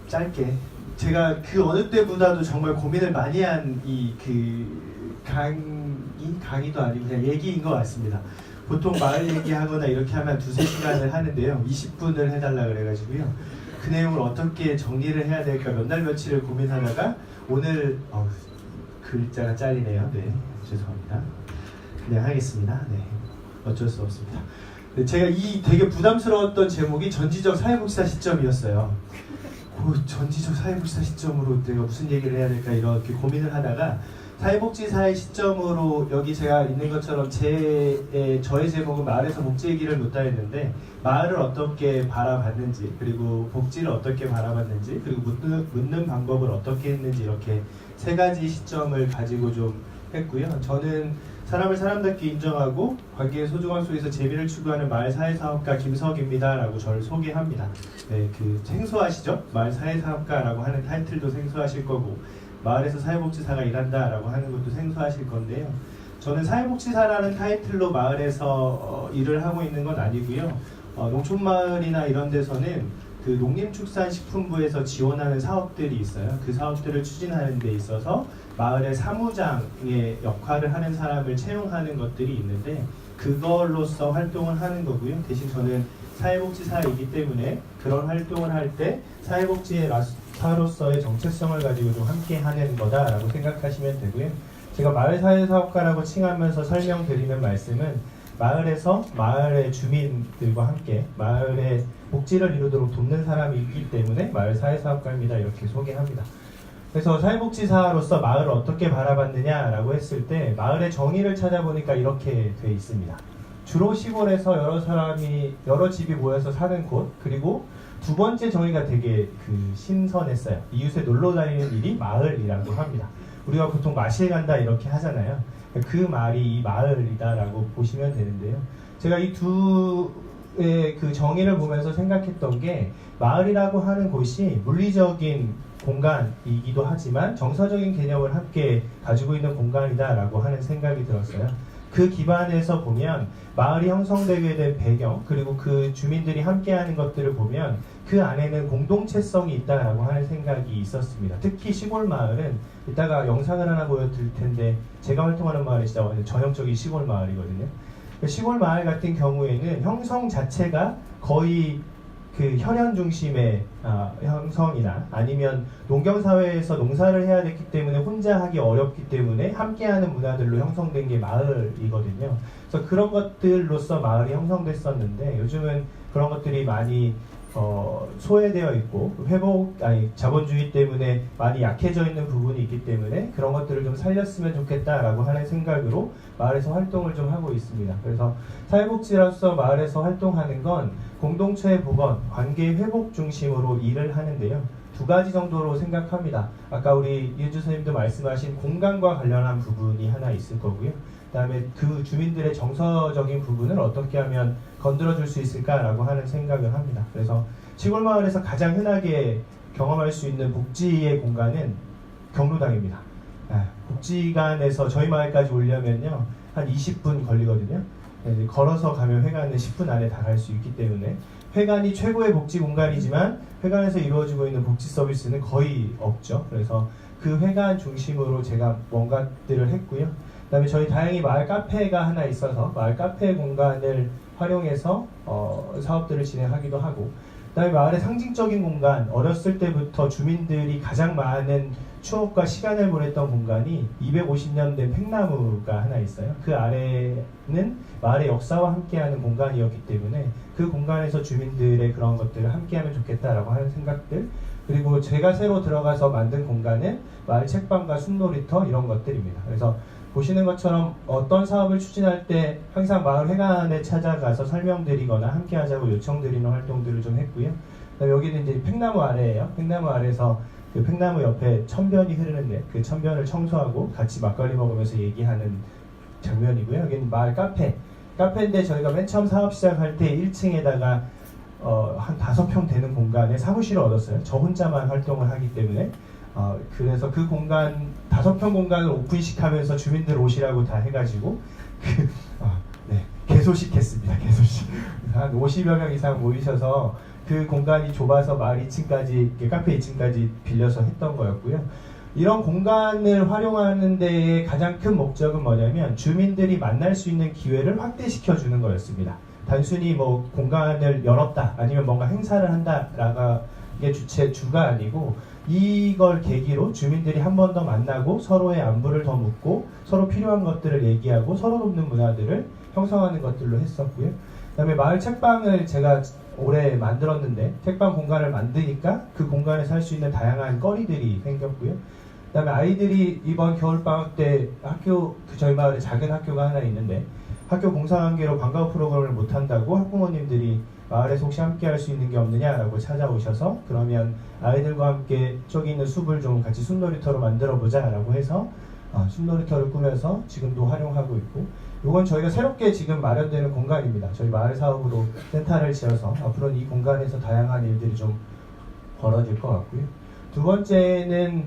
짧게 제가 그 어느 때보다도 정말 고민을 많이 한 이 강의도 아니고 그냥 얘기인 것 같습니다. 보통 마을 얘기하거나 이렇게 하면 2~3시간을 하는데요. 20분을 해달라 그래가지고요. 그 내용을 어떻게 정리를 해야 될까 몇 날 며칠을 고민하다가 오늘 글자가 잘리네요. 네, 죄송합니다. 그냥 하겠습니다. 네, 어쩔 수 없습니다. 네, 제가 이 되게 부담스러웠던 제목이 전지적 사회복지사 시점이었어요. 그 전지적 사회복지사 시점으로 내가 무슨 얘기를 해야 될까 이렇게 고민을 하다가 사회복지사의 시점으로 여기 제가 있는 것처럼 저의 제목은 마을에서 복지 얘기를 묻다 했는데 마을을 어떻게 바라봤는지 그리고 복지를 어떻게 바라봤는지 그리고 묻는 방법을 어떻게 했는지 이렇게 3가지 시점을 가지고 좀 했고요. 저는 사람을 사람답게 인정하고 관계의 소중함 속에서 재미를 추구하는 마을 사회사업가 김석입니다라고 저를 소개합니다. 네, 생소하시죠? 마을 사회사업가라고 하는 타이틀도 생소하실 거고 마을에서 사회복지사가 일한다라고 하는 것도 생소하실 건데요. 저는 사회복지사라는 타이틀로 마을에서 일을 하고 있는 건 아니고요. 농촌마을이나 이런 데서는 그 농림축산식품부에서 지원하는 사업들이 있어요. 그 사업들을 추진하는 데 있어서 마을의 사무장의 역할을 하는 사람을 채용하는 것들이 있는데 그걸로서 활동을 하는 거고요. 대신 저는 사회복지사이기 때문에 그런 활동을 할 때 사회복지사로서의 정체성을 가지고 좀 함께 하는 거다라고 생각하시면 되고요. 제가 마을사회사업가라고 칭하면서 설명드리는 말씀은 마을에서 마을의 주민들과 함께 마을의 복지를 이루도록 돕는 사람이 있기 때문에 마을사회사업가입니다. 이렇게 소개합니다. 그래서 사회복지사로서 마을을 어떻게 바라봤느냐라고 했을 때 마을의 정의를 찾아보니까 이렇게 돼 있습니다. 주로 시골에서 여러 집이 모여서 사는 곳, 그리고 2번째 정의가 되게 신선했어요. 이웃에 놀러 다니는 일이 마을이라고 합니다. 우리가 보통 마실 간다 이렇게 하잖아요. 그 말이 이 마을이다라고 보시면 되는데요. 제가 이 두의 그 정의를 보면서 생각했던 게 마을이라고 하는 곳이 물리적인 공간이기도 하지만 정서적인 개념을 함께 가지고 있는 공간이다라고 하는 생각이 들었어요. 그 기반에서 보면 마을이 형성되게 된 배경 그리고 그 주민들이 함께하는 것들을 보면 그 안에는 공동체성이 있다라고 하는 생각이 있었습니다. 특히 시골 마을은 이따가 영상을 하나 보여드릴 텐데 제가 활동하는 마을이 진짜 완전 전형적인 시골 마을이거든요. 시골 마을 같은 경우에는 형성 자체가 거의 혈연 중심의 형성이나 아니면 농경사회에서 농사를 해야 됐기 때문에 혼자 하기 어렵기 때문에 함께하는 문화들로 형성된 게 마을이거든요. 그래서 그런 것들로서 마을이 형성됐었는데 요즘은 그런 것들이 많이 소외되어 있고 자본주의 때문에 많이 약해져 있는 부분이 있기 때문에 그런 것들을 좀 살렸으면 좋겠다라고 하는 생각으로 마을에서 활동을 좀 하고 있습니다. 그래서 사회복지로서 마을에서 활동하는 건 공동체 복원, 관계 회복 중심으로 일을 하는데요. 2가지 정도로 생각합니다. 아까 우리 이은주 선생님도 말씀하신 공간과 관련한 부분이 하나 있을 거고요. 그 다음에 그 주민들의 정서적인 부분을 어떻게 하면 건드려줄 수 있을까라고 하는 생각을 합니다. 그래서 시골 마을에서 가장 흔하게 경험할 수 있는 복지의 공간은 경로당입니다. 복지관에서 저희 마을까지 오려면요 한 20분 걸리거든요. 걸어서 가면 회관은 10분 안에 다 갈 수 있기 때문에 회관이 최고의 복지 공간이지만 회관에서 이루어지고 있는 복지 서비스는 거의 없죠. 그래서 그 회관 중심으로 제가 뭔가들을 했고요. 그 다음에 저희 다행히 마을 카페가 하나 있어서 마을 카페 공간을 활용해서 사업들을 진행하기도 하고 그 다음에 마을의 상징적인 공간, 어렸을 때부터 주민들이 가장 많은 추억과 시간을 보냈던 공간이 250년 된 팽나무가 하나 있어요. 그 아래는 마을의 역사와 함께하는 공간이었기 때문에 그 공간에서 주민들의 그런 것들을 함께하면 좋겠다라고 하는 생각들, 그리고 제가 새로 들어가서 만든 공간은 마을 책방과 숲놀이터 이런 것들입니다. 그래서 보시는 것처럼 어떤 사업을 추진할 때 항상 마을 회관에 찾아가서 설명드리거나 함께 하자고 요청드리는 활동들을 좀 했고요. 여기는 이제 팽나무 아래예요. 팽나무 아래에서 그 팽나무 옆에 천변이 흐르는데 그 천변을 청소하고 같이 막걸리 먹으면서 얘기하는 장면이고요. 여기는 마을 카페인데 저희가 맨 처음 사업 시작할 때 1층에다가 한 5평 되는 공간에 사무실을 얻었어요. 저 혼자만 활동을 하기 때문에 그래서 그 공간 5평 공간을 오픈식 하면서 주민들 오시라고 다 해가지고 개소식 했습니다. 개소식 한 50여 명 이상 모이셔서 그 공간이 좁아서 마을 2층까지, 카페 2층까지 빌려서 했던 거였고요. 이런 공간을 활용하는 데의 가장 큰 목적은 뭐냐면 주민들이 만날 수 있는 기회를 확대시켜 주는 거였습니다. 단순히 뭐 공간을 열었다 아니면 뭔가 행사를 한다라가 게 주가 아니고 이걸 계기로 주민들이 한 번 더 만나고 서로의 안부를 더 묻고 서로 필요한 것들을 얘기하고 서로 돕는 문화들을 형성하는 것들로 했었고요. 그 다음에 마을 책방을 제가 올해 만들었는데 책방 공간을 만드니까 그 공간에서 할 수 있는 다양한 거리들이 생겼고요. 그 다음에 아이들이 이번 겨울방학 때 저희 마을에 작은 학교가 하나 있는데 학교 공사관계로 방과후 프로그램을 못한다고 학부모님들이 마을에서 혹시 함께 할 수 있는 게 없느냐라고 찾아오셔서 그러면 아이들과 함께 저기 있는 숲을 좀 같이 숲놀이터로 만들어 보자 라고 해서 숲놀이터를 꾸며서 지금도 활용하고 있고, 이건 저희가 새롭게 지금 마련되는 공간입니다. 저희 마을 사업으로 센터를 지어서 앞으로는 이 공간에서 다양한 일들이 좀 벌어질 것 같고요. 두 번째는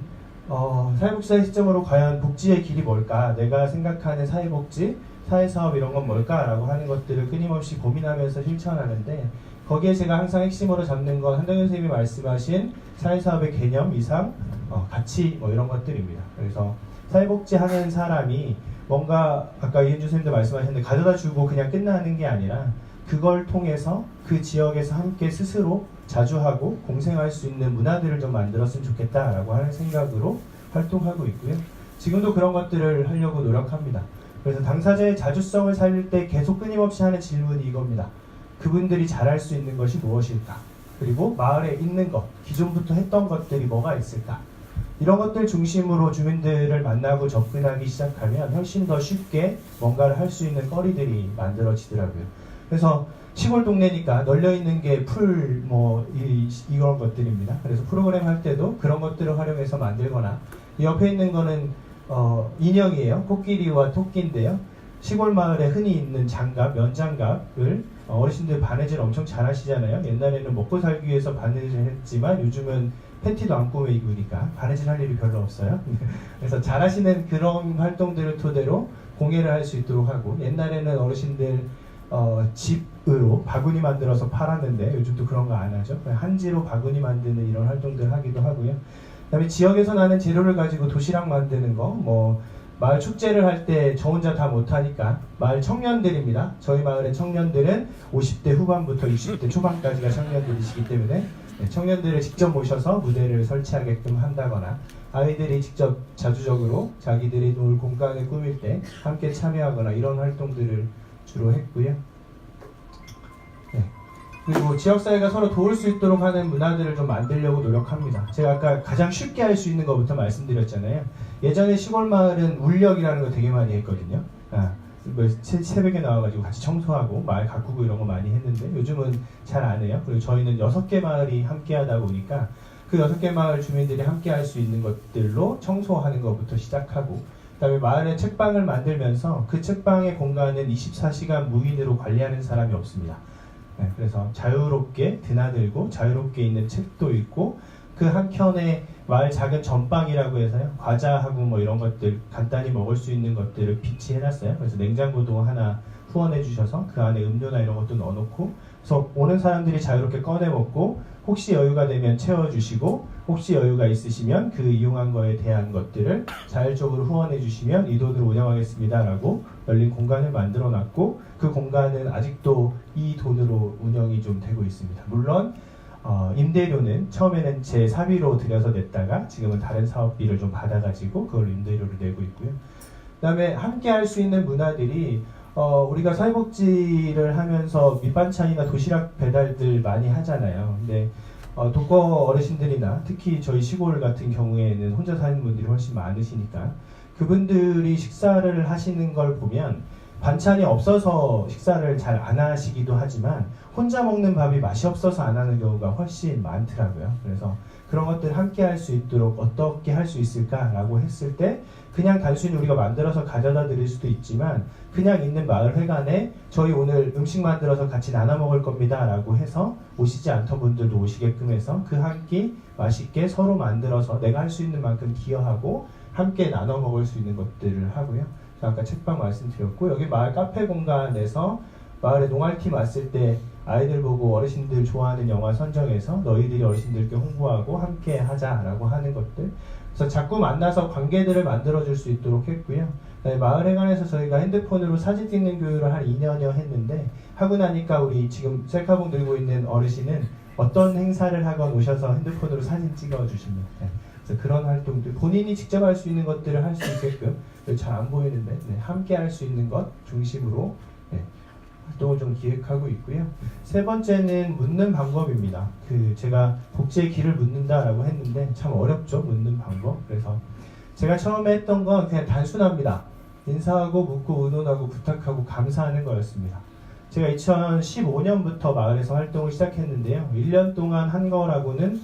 사회복지사의 시점으로 과연 복지의 길이 뭘까, 내가 생각하는 사회복지, 사회사업 이런 건 뭘까라고 하는 것들을 끊임없이 고민하면서 실천하는데, 거기에 제가 항상 핵심으로 잡는 건 한동현 선생님이 말씀하신 사회사업의 개념, 이상, 가치 뭐 이런 것들입니다. 그래서 사회복지 하는 사람이 뭔가 아까 이은주 선생님도 말씀하셨는데 가져다 주고 그냥 끝나는 게 아니라 그걸 통해서 그 지역에서 함께 스스로 자주하고 공생할 수 있는 문화들을 좀 만들었으면 좋겠다라고 하는 생각으로 활동하고 있고요. 지금도 그런 것들을 하려고 노력합니다. 그래서 당사자의 자주성을 살릴 때 계속 끊임없이 하는 질문이 이겁니다. 그분들이 잘할 수 있는 것이 무엇일까? 그리고 마을에 있는 것, 기존부터 했던 것들이 뭐가 있을까? 이런 것들 중심으로 주민들을 만나고 접근하기 시작하면 훨씬 더 쉽게 뭔가를 할 수 있는 거리들이 만들어지더라고요. 그래서 시골 동네니까 널려있는 게 풀, 이런 것들입니다. 그래서 프로그램 할 때도 그런 것들을 활용해서 만들거나, 옆에 있는 거는 인형이에요. 코끼리와 토끼인데요. 시골 마을에 흔히 있는 장갑, 면장갑을 어르신들 바느질 엄청 잘 하시잖아요. 옛날에는 먹고 살기 위해서 바느질 했지만 요즘은 팬티도 안 꾸며 입으니까 바느질 할 일이 별로 없어요. 그래서 잘 하시는 그런 활동들을 토대로 공예를 할 수 있도록 하고, 옛날에는 어르신들 집으로 바구니 만들어서 팔았는데 요즘도 그런 거 안 하죠. 한지로 바구니 만드는 이런 활동들을 하기도 하고요. 그 다음에 지역에서 나는 재료를 가지고 도시락 만드는 거, 마을 축제를 할 때 저 혼자 다 못하니까 마을 청년들입니다. 저희 마을의 청년들은 50대 후반부터 60대 초반까지가 청년들이시기 때문에 청년들을 직접 모셔서 무대를 설치하게끔 한다거나, 아이들이 직접 자주적으로 자기들이 놀 공간을 꾸밀 때 함께 참여하거나 이런 활동들을 주로 했고요. 그리고 지역사회가 서로 도울 수 있도록 하는 문화들을 좀 만들려고 노력합니다. 제가 아까 가장 쉽게 할 수 있는 것부터 말씀드렸잖아요. 예전에 시골 마을은 울력이라는 거 되게 많이 했거든요. 새벽에 나와가지고 같이 청소하고 마을 가꾸고 이런 거 많이 했는데 요즘은 잘 안 해요. 그리고 저희는 6개 마을이 함께 하다 보니까 그 6개 마을 주민들이 함께 할 수 있는 것들로 청소하는 것부터 시작하고, 그 다음에 마을에 책방을 만들면서 그 책방의 공간은 24시간 무인으로 관리하는 사람이 없습니다. 그래서 자유롭게 드나들고 자유롭게 있는 책도 있고, 그 한켠에 마을 작은 전방이라고 해서요, 과자하고 이런 것들 간단히 먹을 수 있는 것들을 비치해놨어요. 그래서 냉장고도 하나 후원해 주셔서 그 안에 음료나 이런 것도 넣어놓고, 그래서 오는 사람들이 자유롭게 꺼내 먹고 혹시 여유가 되면 채워주시고, 혹시 여유가 있으시면 그 이용한 거에 대한 것들을 자율적으로 후원해 주시면 이 돈으로 운영하겠습니다 라고 열린 공간을 만들어 놨고, 그 공간은 아직도 이 돈으로 운영이 좀 되고 있습니다. 물론 임대료는 처음에는 제 사비로 들여서 냈다가 지금은 다른 사업비를 좀 받아가지고 그걸 임대료를 내고 있고요. 그 다음에 함께 할 수 있는 문화들이 우리가 사회복지를 하면서 밑반찬이나 도시락 배달들 많이 하잖아요. 근데 독거 어르신들이나 특히 저희 시골 같은 경우에는 혼자 사는 분들이 훨씬 많으시니까 그분들이 식사를 하시는 걸 보면 반찬이 없어서 식사를 잘 안 하시기도 하지만 혼자 먹는 밥이 맛이 없어서 안 하는 경우가 훨씬 많더라고요. 그래서 그런 것들 함께 할 수 있도록 어떻게 할 수 있을까라고 했을 때, 그냥 단순히 우리가 만들어서 가져다 드릴 수도 있지만 그냥 있는 마을 회관에 저희 오늘 음식 만들어서 같이 나눠 먹을 겁니다 라고 해서 오시지 않던 분들도 오시게끔 해서 그 한 끼 맛있게 서로 만들어서 내가 할 수 있는 만큼 기여하고 함께 나눠 먹을 수 있는 것들을 하고요. 아까 책방 말씀드렸고, 여기 마을 카페 공간에서 마을에 농활팀 왔을 때 아이들 보고 어르신들 좋아하는 영화 선정해서 너희들이 어르신들께 홍보하고 함께 하자라고 하는 것들. 그래서 자꾸 만나서 관계들을 만들어줄 수 있도록 했고요. 마을에 관해서 저희가 핸드폰으로 사진 찍는 교육을 한 2년여 했는데 하고 나니까 우리 지금 셀카봉 들고 있는 어르신은 어떤 행사를 하건 오셔서 핸드폰으로 사진 찍어 주십니다. 그래서 그런 활동들 본인이 직접 할 수 있는 것들을 할 수 있게끔 잘 안 보이는데 함께 할 수 있는 것 중심으로 활동을 좀 기획하고 있고요. 세 번째는 묻는 방법입니다. 제가 복지의 길을 묻는다라고 했는데 참 어렵죠, 묻는 방법. 그래서 제가 처음에 했던 건 그냥 단순합니다. 인사하고 묻고 의논하고 부탁하고 감사하는 거였습니다. 제가 2015년부터 마을에서 활동을 시작했는데요. 1년 동안 한 거라고는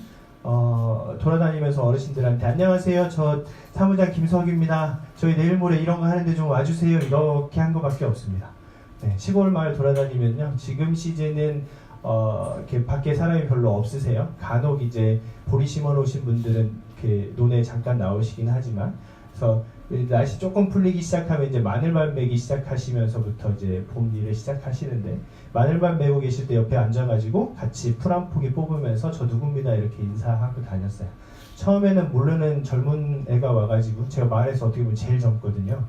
돌아다니면서 어르신들한테 안녕하세요, 저 사무장 김석입니다. 저희 내일 모레 이런 거 하는데 좀 와주세요, 이렇게 한 거밖에 없습니다. 시골 마을 돌아다니면요, 지금 시즌은 이렇게 밖에 사람이 별로 없으세요. 간혹 이제 보리 심어 놓으신 분들은 이렇게 논에 잠깐 나오시긴 하지만, 그래서 날씨 조금 풀리기 시작하면 이제 마늘밥 매기 시작하시면서부터 이제 봄 일을 시작하시는데, 마늘밥 매고 계실 때 옆에 앉아가지고 같이 풀 한 포기 뽑으면서 저 누굽니다 이렇게 인사하고 다녔어요. 처음에는 모르는 젊은 애가 와가지고, 제가 마을에서 어떻게 보면 제일 젊거든요.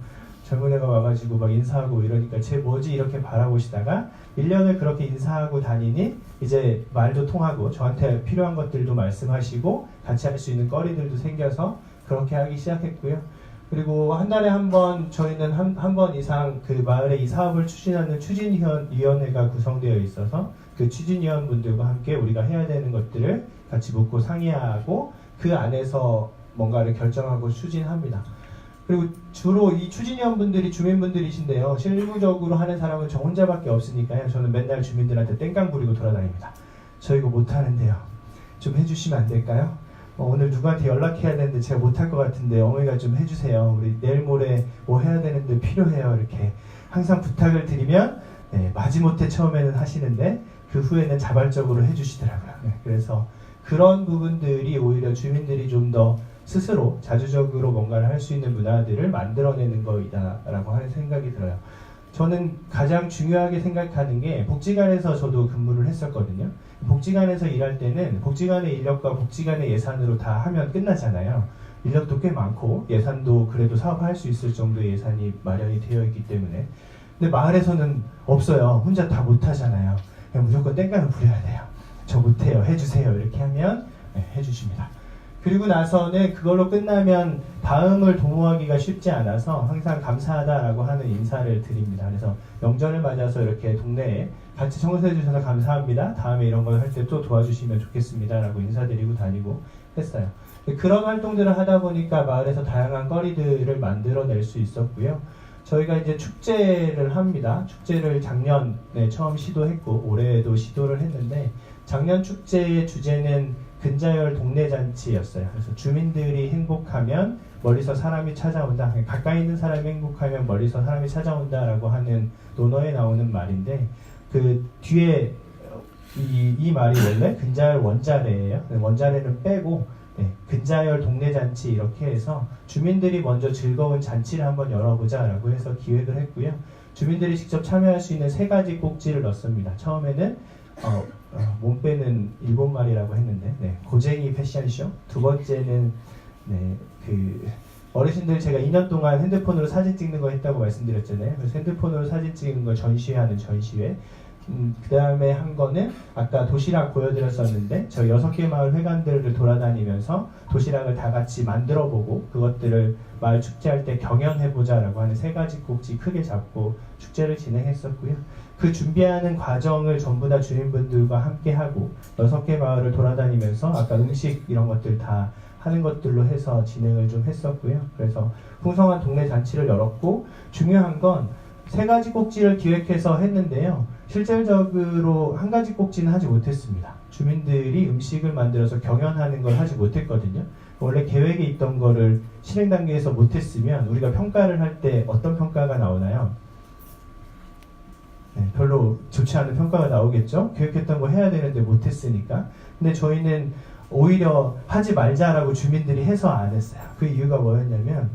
젊은 애가 와가지고 막 인사하고 이러니까 쟤 뭐지 이렇게 바라보시다가 1년을 그렇게 인사하고 다니니 이제 말도 통하고 저한테 필요한 것들도 말씀하시고 같이 할 수 있는 거리들도 생겨서 그렇게 하기 시작했고요. 그리고 한 달에 한 번 저희는 한 번 이상 그 마을에 이 사업을 추진하는 추진위원회가 구성되어 있어서 그 추진위원분들과 함께 우리가 해야 되는 것들을 같이 묻고 상의하고 그 안에서 뭔가를 결정하고 추진합니다. 그리고 주로 이 추진위원분들이 주민분들이신데요. 실무적으로 하는 사람은 저 혼자밖에 없으니까요. 저는 맨날 주민들한테 땡깡 부리고 돌아다닙니다. 저 이거 못하는데요. 좀 해주시면 안 될까요? 오늘 누구한테 연락해야 되는데 제가 못할 것 같은데 어머니가 좀 해주세요. 우리 내일 모레 뭐 해야 되는데 필요해요. 이렇게 항상 부탁을 드리면 마지못해 처음에는 하시는데 그 후에는 자발적으로 해주시더라고요. 그래서 그런 부분들이 오히려 주민들이 좀 더 스스로 자주적으로 뭔가를 할 수 있는 문화들을 만들어내는 거이다라고 하는 생각이 들어요. 저는 가장 중요하게 생각하는 게 복지관에서 저도 근무를 했었거든요. 복지관에서 일할 때는 복지관의 인력과 복지관의 예산으로 다 하면 끝나잖아요. 인력도 꽤 많고 예산도 그래도 사업할 수 있을 정도의 예산이 마련이 되어 있기 때문에. 근데 마을에서는 없어요. 혼자 다 못하잖아요. 그냥 무조건 땡깡을 부려야 돼요. 저 못해요, 해주세요, 이렇게 하면 해주십니다. 그리고 나서는 그걸로 끝나면 다음을 도모하기가 쉽지 않아서 항상 감사하다라고 하는 인사를 드립니다. 그래서 명절을 맞아서 이렇게 동네에 같이 청소해 주셔서 감사합니다, 다음에 이런 걸 할 때 또 도와주시면 좋겠습니다 라고 인사드리고 다니고 했어요. 그런 활동들을 하다 보니까 마을에서 다양한 거리들을 만들어낼 수 있었고요. 저희가 이제 축제를 합니다. 축제를 작년에 처음 시도했고 올해도 시도를 했는데, 작년 축제의 주제는 근자열 동네잔치였어요. 그래서 주민들이 행복하면 멀리서 사람이 찾아온다, 가까이 있는 사람이 행복하면 멀리서 사람이 찾아온다라고 하는 논어에 나오는 말인데, 그 뒤에 이 말이 원래 근자열 원자래예요. 원자래는 빼고 근자열 동네잔치 이렇게 해서 주민들이 먼저 즐거운 잔치를 한번 열어보자 라고 해서 기획을 했고요. 주민들이 직접 참여할 수 있는 3가지 꼭지를 넣습니다. 처음에는 몸 빼는 일본말이라고 했는데 고쟁이 패션쇼. 두 번째는 어르신들 제가 2년 동안 핸드폰으로 사진 찍는 거 했다고 말씀드렸잖아요. 그래서 핸드폰으로 사진 찍는 걸 전시회하는 전시회. 그 다음에 한 거는 아까 도시락 보여드렸었는데 저희 6개 마을 회관들을 돌아다니면서 도시락을 다 같이 만들어보고 그것들을 마을 축제할 때 경연해보자 라고 하는 3가지 꼭지 크게 잡고 축제를 진행했었고요. 그 준비하는 과정을 전부 다 주민분들과 함께 하고 6개 마을을 돌아다니면서 아까 음식 이런 것들 다 하는 것들로 해서 진행을 좀 했었고요. 그래서 풍성한 동네 잔치를 열었고, 중요한 건 3가지 꼭지를 기획해서 했는데요. 실질적으로 1가지 꼭지는 하지 못했습니다. 주민들이 음식을 만들어서 경연하는 걸 하지 못했거든요. 원래 계획에 있던 거를 실행 단계에서 못했으면 우리가 평가를 할 때 어떤 평가가 나오나요? 별로 좋지 않은 평가가 나오겠죠? 계획했던 거 해야 되는데 못했으니까. 근데 저희는 오히려 하지 말자라고 주민들이 해서 안 했어요. 그 이유가 뭐였냐면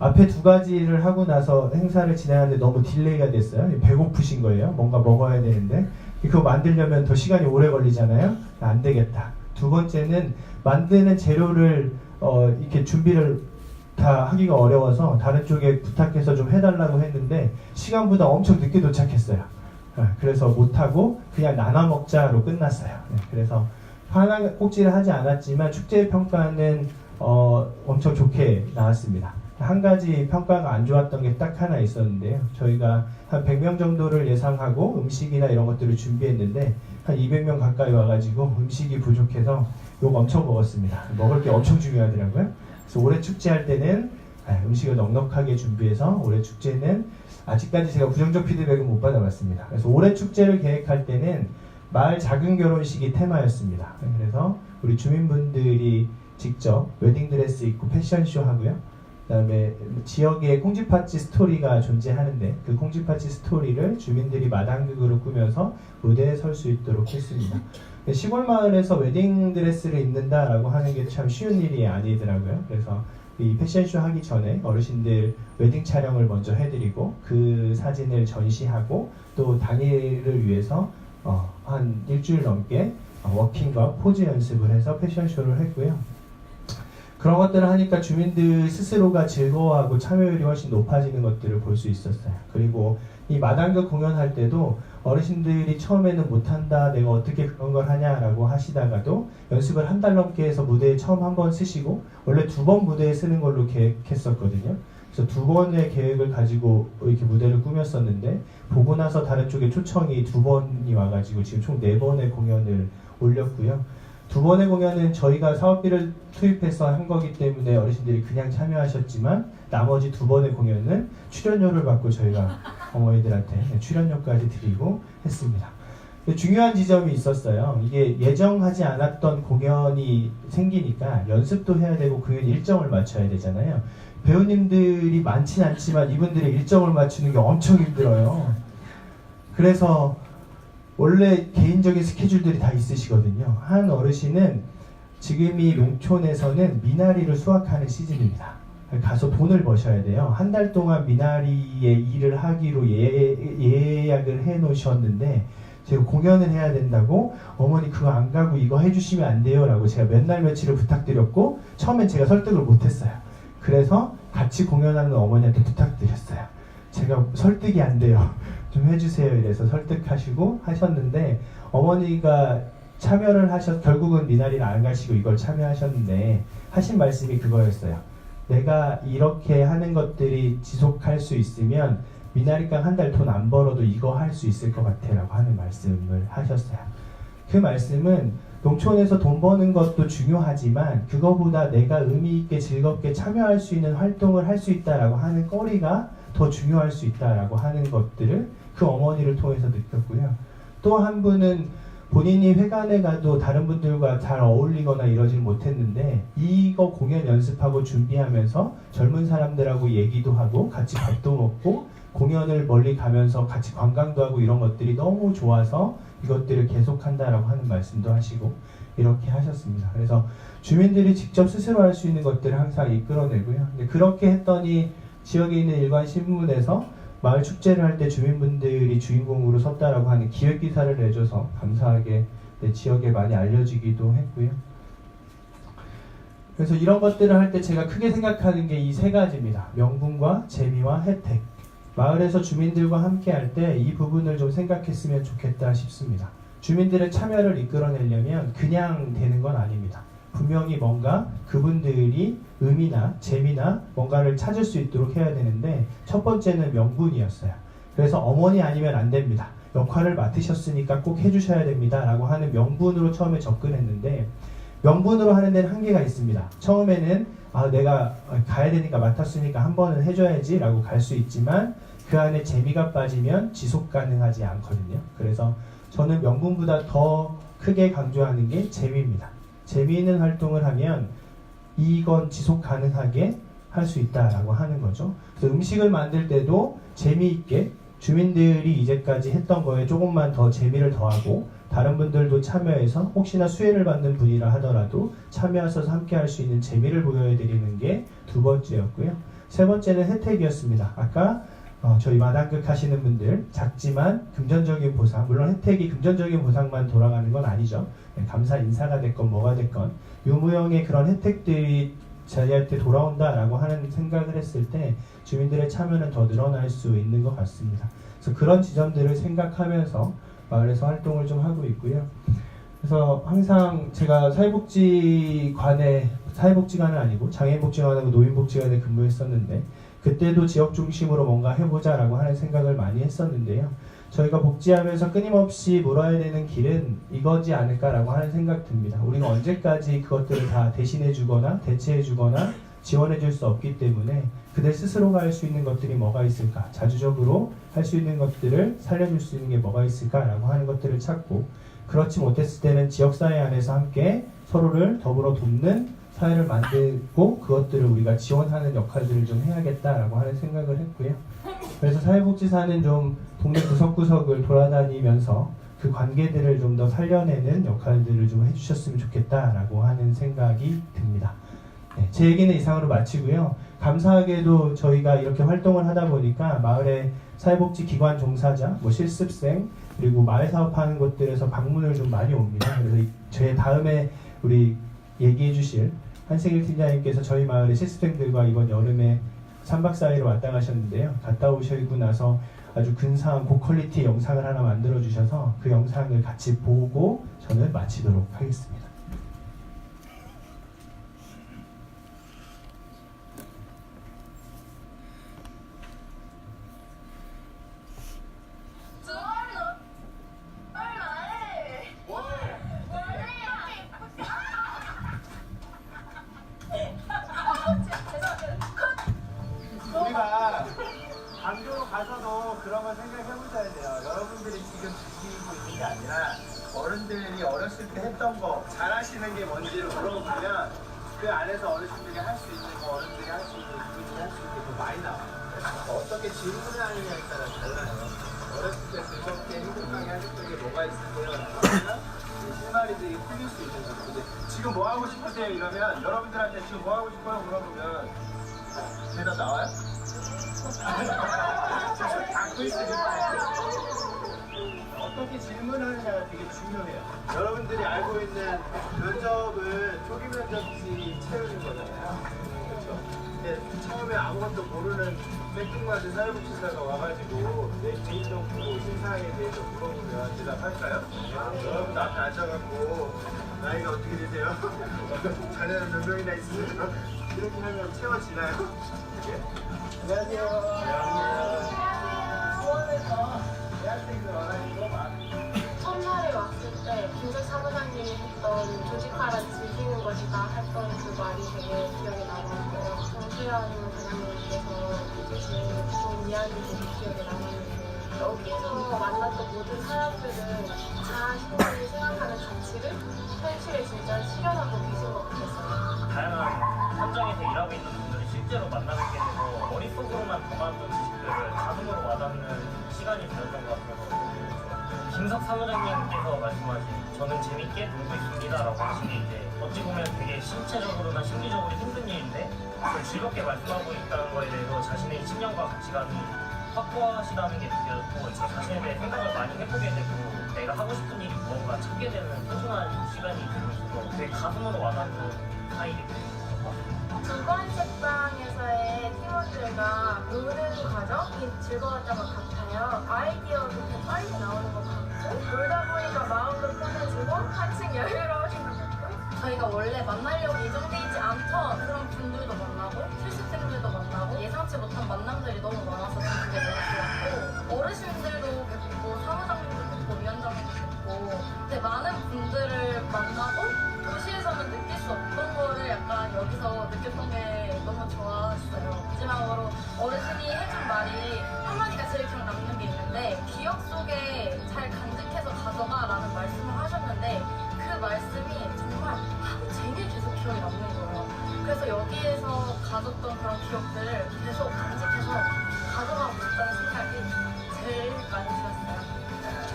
앞에 두 가지를 하고 나서 행사를 진행하는데 너무 딜레이가 됐어요. 배고프신 거예요. 뭔가 먹어야 되는데 그거 만들려면 더 시간이 오래 걸리잖아요. 안 되겠다. 두 번째는 만드는 재료를 이렇게 준비를 다 하기가 어려워서 다른 쪽에 부탁해서 좀 해달라고 했는데 시간보다 엄청 늦게 도착했어요. 그래서 못하고 그냥 나눠 먹자로 끝났어요. 그래서 하나 꼭지를 하지 않았지만 축제 평가는 엄청 좋게 나왔습니다. 한 가지 평가가 안 좋았던 게 딱 하나 있었는데요. 저희가 한 100명 정도를 예상하고 음식이나 이런 것들을 준비했는데 한 200명 가까이 와가지고 음식이 부족해서 욕 엄청 먹었습니다. 먹을 게 엄청 중요하더라고요. 그래서 올해 축제할 때는 음식을 넉넉하게 준비해서 올해 축제는 아직까지 제가 부정적 피드백은 못 받아봤습니다. 그래서 올해 축제를 계획할 때는 마을 작은 결혼식이 테마였습니다. 그래서 우리 주민분들이 직접 웨딩드레스 입고 패션쇼 하고요. 그 다음에 지역에 콩쥐팥쥐 스토리가 존재하는데 그 콩쥐팥쥐 스토리를 주민들이 마당극으로 꾸며서 무대에 설 수 있도록 했습니다. 시골 마을에서 웨딩드레스를 입는다라고 하는 게 참 쉬운 일이 아니더라고요. 그래서 이 패션쇼 하기 전에 어르신들 웨딩 촬영을 먼저 해드리고 그 사진을 전시하고 또 당일을 위해서 한 일주일 넘게 워킹과 포즈 연습을 해서 패션쇼를 했고요. 그런 것들을 하니까 주민들 스스로가 즐거워하고 참여율이 훨씬 높아지는 것들을 볼 수 있었어요. 그리고 이 마당극 공연할 때도 어르신들이 처음에는 못한다, 내가 어떻게 그런 걸 하냐라고 하시다가도 연습을 한 달 넘게 해서 무대에 처음 한 번 쓰시고 원래 2번 무대에 쓰는 걸로 계획했었거든요. 그래서 2번의 계획을 가지고 이렇게 무대를 꾸몄었는데 보고 나서 다른 쪽에 초청이 2번이 와가지고 지금 총 4번의 공연을 올렸고요. 2번의 공연은 저희가 사업비를 투입해서 한 거기 때문에 어르신들이 그냥 참여하셨지만 나머지 2번의 공연은 출연료를 받고 저희가 어머니들한테 출연료까지 드리고 했습니다. 중요한 지점이 있었어요. 이게 예정하지 않았던 공연이 생기니까 연습도 해야 되고 공연 일정을 맞춰야 되잖아요. 배우님들이 많진 않지만 이분들의 일정을 맞추는 게 엄청 힘들어요. 그래서 원래 개인적인 스케줄들이 다 있으시거든요. 한 어르신은 지금 이 농촌에서는 미나리를 수확하는 시즌입니다. 가서 돈을 버셔야 돼요. 한 달 동안 미나리의 일을 하기로 예약을 해 놓으셨는데 제가 공연을 해야 된다고 어머니 그거 안 가고 이거 해주시면 안 돼요 라고 제가 몇 날 며칠을 부탁드렸고 처음엔 제가 설득을 못했어요. 그래서 같이 공연하는 어머니한테 부탁드렸어요. 제가 설득이 안 돼요. 좀 해주세요. 이래서 설득하시고 하셨는데 어머니가 참여를 결국은 미나리를 안 가시고 이걸 참여하셨는데 하신 말씀이 그거였어요. 내가 이렇게 하는 것들이 지속할 수 있으면 미나리깡 한 달 돈 안 벌어도 이거 할 수 있을 것 같아 라고 하는 말씀을 하셨어요. 그 말씀은 농촌에서 돈 버는 것도 중요하지만 그거보다 내가 의미 있게 즐겁게 참여할 수 있는 활동을 할 수 있다라고 하는 거리가 더 중요할 수 있다라고 하는 것들을 그 어머니를 통해서 느꼈고요. 또 한 분은 본인이 회관에 가도 다른 분들과 잘 어울리거나 이러질 못했는데 이거 공연 연습하고 준비하면서 젊은 사람들하고 얘기도 하고 같이 밥도 먹고 공연을 멀리 가면서 같이 관광도 하고 이런 것들이 너무 좋아서 이것들을 계속한다라고 하는 말씀도 하시고 이렇게 하셨습니다. 그래서 주민들이 직접 스스로 할 수 있는 것들을 항상 이끌어내고요. 근데 그렇게 했더니 지역에 있는 일간 신문에서 마을 축제를 할 때 주민분들이 주인공으로 섰다라고 하는 기획 기사를 내줘서 감사하게 지역에 많이 알려지기도 했고요. 그래서 이런 것들을 할 때 제가 크게 생각하는 게 이 3가지입니다. 명분과 재미와 혜택. 마을에서 주민들과 함께 할 때 이 부분을 좀 생각했으면 좋겠다 싶습니다. 주민들의 참여를 이끌어내려면 그냥 되는 건 아닙니다. 분명히 뭔가 그분들이 의미나 재미나 뭔가를 찾을 수 있도록 해야 되는데 첫 번째는 명분이었어요. 그래서 어머니 아니면 안 됩니다. 역할을 맡으셨으니까 꼭 해주셔야 됩니다. 라고 하는 명분으로 처음에 접근했는데 명분으로 하는 데는 한계가 있습니다. 처음에는 내가 가야 되니까 맡았으니까 한 번은 해줘야지 라고 갈 수 있지만 그 안에 재미가 빠지면 지속 가능하지 않거든요. 그래서 저는 명분보다 더 크게 강조하는 게 재미입니다. 재미있는 활동을 하면 이건 지속 가능하게 할 수 있다라고 하는 거죠. 그래서 음식을 만들 때도 재미있게 주민들이 이제까지 했던 거에 조금만 더 재미를 더하고 다른 분들도 참여해서 혹시나 수혜를 받는 분이라 하더라도 참여하셔서 함께 할 수 있는 재미를 보여드리는 게 2번째였고요. 세 번째는 혜택이었습니다. 아까 저희 마당극 하시는 분들 작지만 금전적인 보상, 물론 혜택이 금전적인 보상만 돌아가는 건 아니죠. 감사 인사가 됐건 뭐가 됐건 유무형의 그런 혜택들이 저희한테 돌아온다라고 하는 생각을 했을 때 주민들의 참여는 더 늘어날 수 있는 것 같습니다. 그래서 그런 지점들을 생각하면서 마을에서 활동을 좀 하고 있고요. 그래서 항상 제가 사회복지관은 아니고 장애인복지관하고 노인복지관에 근무했었는데 그때도 지역 중심으로 뭔가 해보자라고 하는 생각을 많이 했었는데요. 저희가 복지하면서 끊임없이 물어야 되는 길은 이거지 않을까라고 하는 생각 듭니다. 우리가 언제까지 그것들을 다 대신해주거나 대체해주거나 지원해줄 수 없기 때문에 그들 스스로가 할 수 있는 것들이 뭐가 있을까, 자주적으로 할 수 있는 것들을 살려줄 수 있는 게 뭐가 있을까라고 하는 것들을 찾고, 그렇지 못했을 때는 지역사회 안에서 함께 서로를 더불어 돕는 사회를 만들고 그것들을 우리가 지원하는 역할들을 좀 해야겠다라고 하는 생각을 했고요. 그래서 사회복지사는 좀 동네 구석구석을 돌아다니면서 그 관계들을 좀 더 살려내는 역할들을 좀 해주셨으면 좋겠다라고 하는 생각이 듭니다. 네, 제 얘기는 이상으로 마치고요. 감사하게도 저희가 이렇게 활동을 하다 보니까 마을의 사회복지기관 종사자, 실습생, 그리고 마을 사업하는 곳들에서 방문을 좀 많이 옵니다. 그래서 제 다음에 우리 얘기해 주실 한승일 팀장님께서 저희 마을의 실습생들과 이번 여름에 3박 4일을 왔다 가셨는데요. 갔다 오시고 나서 아주 근사한 고퀄리티 영상을 하나 만들어 주셔서 그 영상을 같이 보고 저는 마치도록 하겠습니다. 우리가 강조로 가서도 그런 걸 생각해보셔야 돼요. 여러분들이 지금 즐기고 있는 게 아니라 어른들이 어렸을 때 했던 거, 잘하시는 게 뭔지를 물어보면 그 안에서 어르신들이 할 수 있는 거, 어른들이 할 수 있는 거, 그분들이 할 수 있는 게 더 많이 나와요. 어떻게 질문하느냐에 따라 달라요. 어렸을 때 즐겁게 행복하게 하셨던 게 뭐가 있으세요? 그러면 실마리들이 풀릴 수 있는 거죠. 근데 지금 뭐 하고 싶으세요? 이러면 여러분들한테 지금 뭐 하고 싶어요? 물어보면 대답 나와요? 갖고 있으니까 어떻게 질문하느냐가 되게 중요해요. 여러분들이 알고 있는 면접은 조기 면접지 채우는 거잖아요. 그렇죠? 근데 처음에 아무것도 모르는 생뚱맞은 사회복지사가 와가지고 내 개인정보 신상에 대해서 물어보면 대답할까요? 여러분들 앞에 앉아갖고 나이가 어떻게 되세요? 자녀는 몇 명이나 있으세요? 이렇게 하면 채워지나요? 안녕하세요. 수원에서 대학생들 원하는 거 많아요. 첫날에 왔을 때 김석 사무장님이 했던 조직화란 즐기는 것이다 했던 그 말이 되게 기억에 남았고요. 정수현 과장님께서 해주신 좋은 이야기들이 기억에 남았는데 여기에서 만났던 모든 사람들은 자신이 생각하는 가치를 현실에 진짜 실현하고 계신 것 같았어요. 다양한 현장에서 일하고 있는 분들을 실제로 만나뵙게 되고 머릿속으로만 담아둔 지식들을 자동으로 와닿는 시간이 되었던 것 같아서 김석 사무장님께서 말씀하신 저는 재밌게 놀고 있습니다 라고 하신 게 이제 어찌 보면 되게 신체적으로나 심리적으로 힘든 일인데 그걸 즐겁게 말씀하고 있다는 거에 대해서 자신의 신념과 가치관이 확고하시다는 게 느껴졌고 자신에 대해 생각을 많이 해보게 되고 내가 하고 싶은 일이 무언가 찾게 되는 소중한 시간이 되면서 되게 가슴으로 와닿는 타입이 됩니다. 주관 책방에서의 팀원들과 노는 과정이 즐거웠던 것 같아요. 아이디어도 더 빨리 나오는 것 같고 놀다 보니까 마음도 편해지고 한층 여유로워진 것 같고 저희가 원래 만나려고 예정돼 있지 않던 그런 분들도 만나고 실습생들도 만나고 예상치 못한 만남들이 너무 많아서 그게 너무 좋았고 어르신들도 뵙고 사무장님도 뵙고 위원장님도 뵙고 근데 많은 분들을 만나고 도시에서는 느낄 수 없던 거를 약간 여기서 느꼈던 게 너무 좋았어요. 마지막으로 어르신이 해준 말이 한마디가 제일 기억 남는 게 있는데 기억 속에 잘 간직해서 가져가 라는 말씀을 하셨는데 그 말씀이 정말 하루 종일 계속 기억에 남는 거예요. 그래서 여기에서 가졌던 그런 기억들을 계속 간직해서 가져가고 싶다는 생각이 제일 많이 들었어요.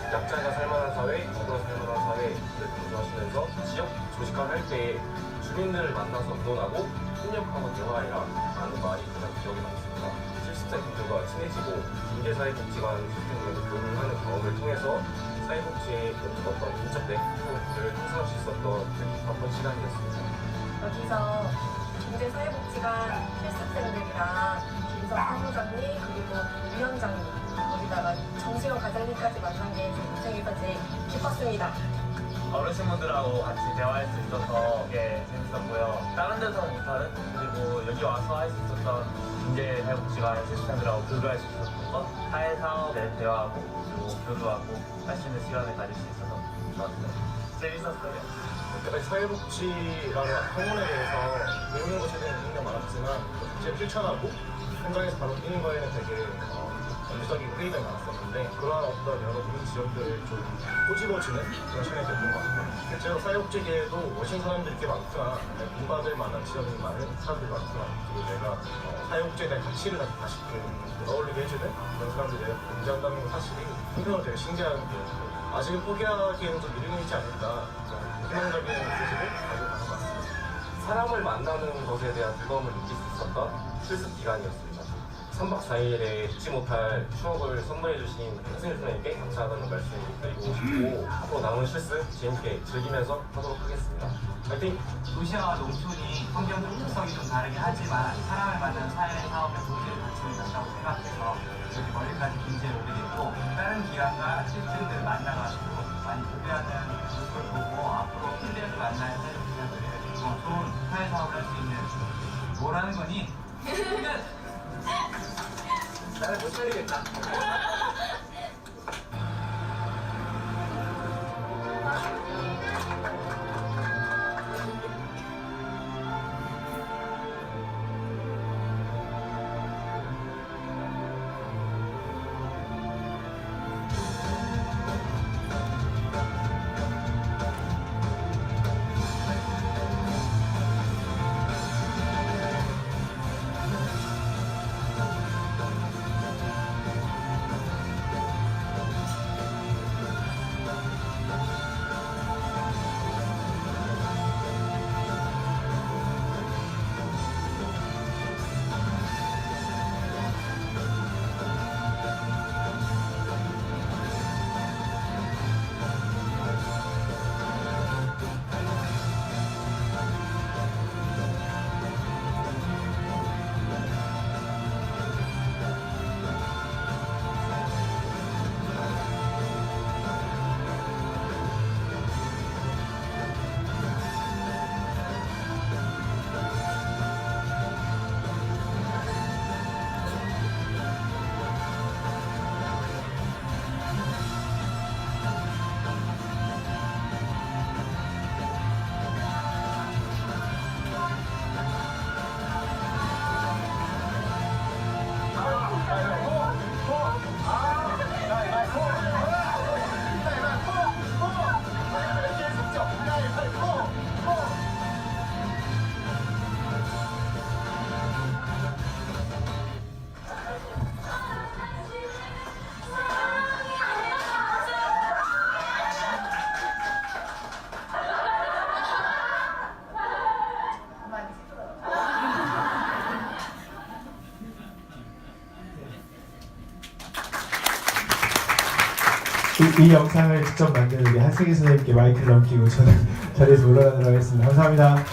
약자가 살만한 사회, 누구나 살만한 사회를 강조하시면서 지역 조직화를 할 때 주민들을 만나서 의논하고 협력하고 대화해라 라는 말이 가장 기억에 남습니다. 실습생들과 친해지고 임대사회복지관 실습생들과 교류를 하는 경험을 통해서 사회복지의 어떤 인적 네트워크를 형성할 수 있었던 바쁜 시간이었습니다. 여기서 경제사회복지관 실습생들이랑 김석 사무장님 그리고 위원장님 거기다가 정시현 과장님까지 만난 게 제 인생에서 제일 기뻤습니다. 어르신분들하고 같이 대화할 수 있어서 되게 재밌었고요. 다른 데서 못하는 그리고 여기 와서 할 수 있었던 경제사회복지관 실습생들하고 교류할 수 있었던 것, 사회사업에 대화하고 그리고 교류하고 할 수 있는 시간을 가질 수 있어서 좋았어요. 재밌었어요. 여태까지 사회복지라는 학문에 대해서 배우는 것에 대한 의미가 많았지만 실제 실천하고 현장에서 바로 뛰는 거에는 되게 연주적인 회의가 많았었는데 그러한 어떤 여러 국민 지역들을 좀 꼬집어주는 그런 시간이 됐던 것 같아요. 실제로 사회복지계에도 오신 사람들이 꽤 많구나, 공부받을 만한 지역이 많은 사람들이 많구나, 그리고 내가 사회복지에 대한 가치를 다시 떠올리게 해주는 그런 사람들이 내가 존재한다는 건 사실이 한편으로 되게 신기한 게 아직은 포기하기에는 좀 이르는 있지 않을까, 희망적인 소식을 가지고 가는 것 같습니다. 사람을 만나는 것에 대한 즐거움을 느낄 수 있었던 실습 기간이었습니다. 3박 4일에 잊지 못할 추억을 선물해주신 선생님들에게 감사하다는 말씀 드리고 싶고 앞으로 남은 실습 재밌게 즐기면서 하도록 하겠습니다. 파이팅! 도시와 농촌이 환경 특성이 좀 다르긴 하지만 사람을 만나는 사회 사업의 도시를 갖추는 것이라고 생각해서 이렇게 멀리까지 굉장히 오래됐고 다른 기관과 실습생들을 만나가지고 많이 교배하는 모습을 보고 앞으로 필드에서 만나는 사회복지사들을 좋은 사회 사업을 할 수 있는 뭐라는 거니? 나는 못 살리겠다. 이 영상을 직접 만든 우리 한승희 선생님께 마이크를 넘기고 저는 자리에서 올라가도록 하겠습니다. 감사합니다.